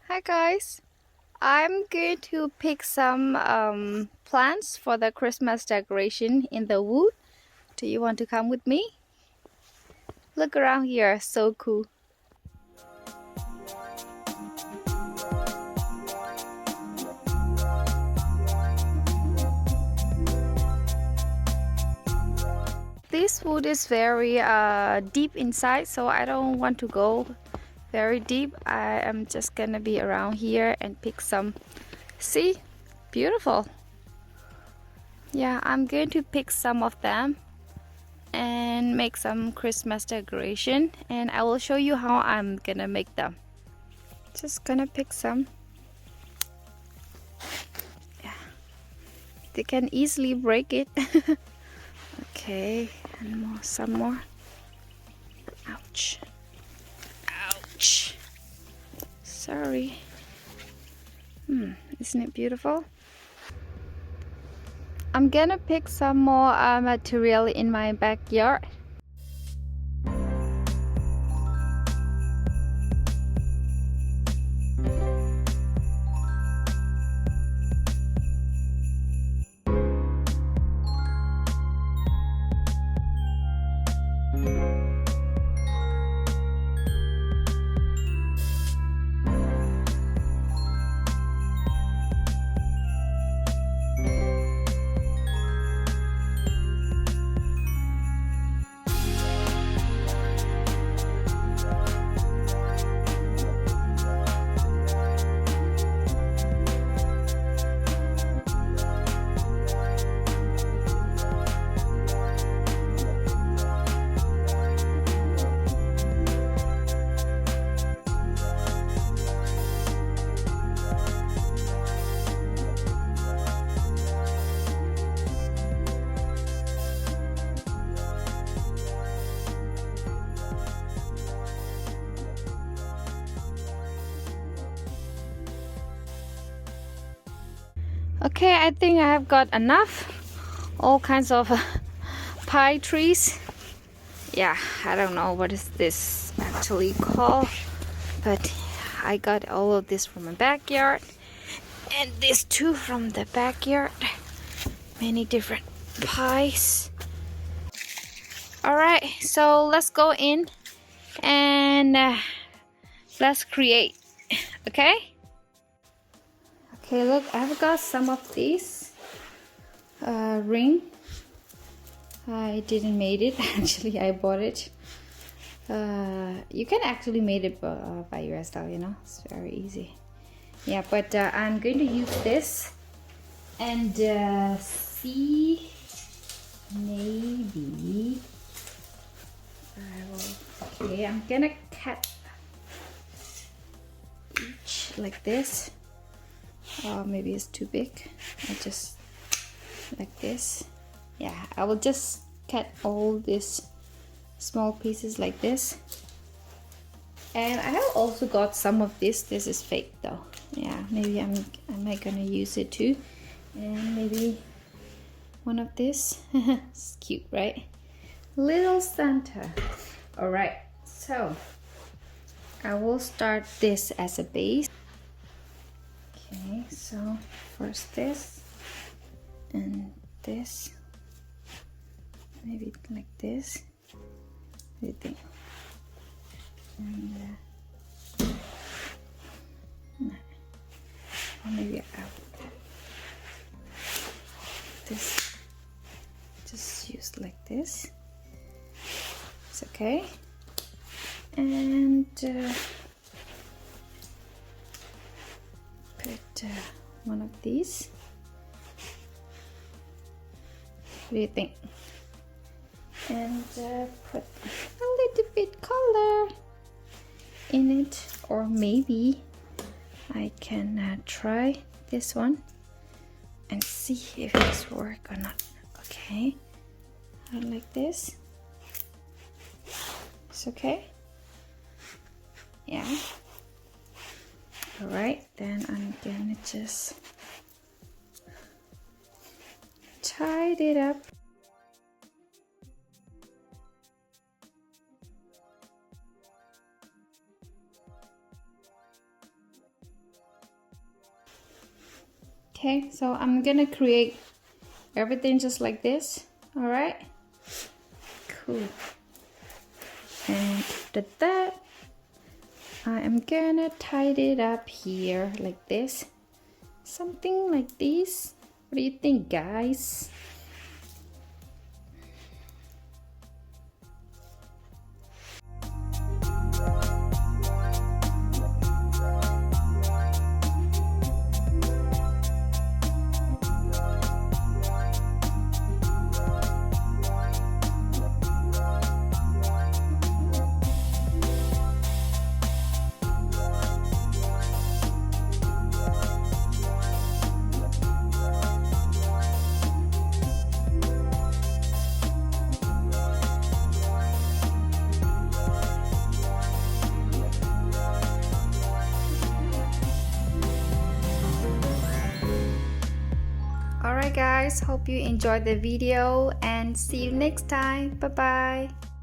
Hi guys, I'm going to pick some plants for the Christmas decoration in the wood. Do you want to come with me? Look around here, so cool. This wood is very deep inside, so I don't want to go very deep. I am just gonna be around here and pick some. See, beautiful. Yeah, I'm going to pick some of them and make some Christmas decoration, and I will show you how I'm gonna make them. Just gonna pick some. Yeah, they can easily break it. Okay, and more, some more. Ouch. Ouch. Sorry. Isn't it beautiful? I'm gonna pick some more material in my backyard. Okay, I think I have got enough. All kinds of pine trees. Yeah, I don't know what is this actually called, but I got all of this from my backyard, and this too from the backyard. Many different pies. Alright, so let's go in and let's create. Okay? Okay, look, I've got some of these ring. I didn't made it. Actually, I bought it. You can actually made it by yourself, you know. It's very easy. Yeah, but I'm going to use this and see, maybe I will. Okay, I'm gonna cut each like this. Maybe it's too big. I just like this. Yeah, I will just cut all these small pieces like this. And I have also got some of this. This is fake though. Yeah, maybe I might gonna use it too. And maybe one of this. It's cute, right? Little Santa. All right, so I will start this as a base. Okay, so first this and this, maybe like this. What do you think? And or maybe this, just use like this. It's okay. And put one of these. What do you think? And put a little bit color in it, or maybe I can try this one and see if this works or not. Okay, Okay, I like this. It's okay. Yeah. All right, then I'm gonna just tie it up. Okay, so I'm gonna create everything just like this. All right, cool. And after that, I am gonna tie it up here like this, something like this. What do you think, guys? Alright guys, hope you enjoyed the video and see you next time. Bye bye.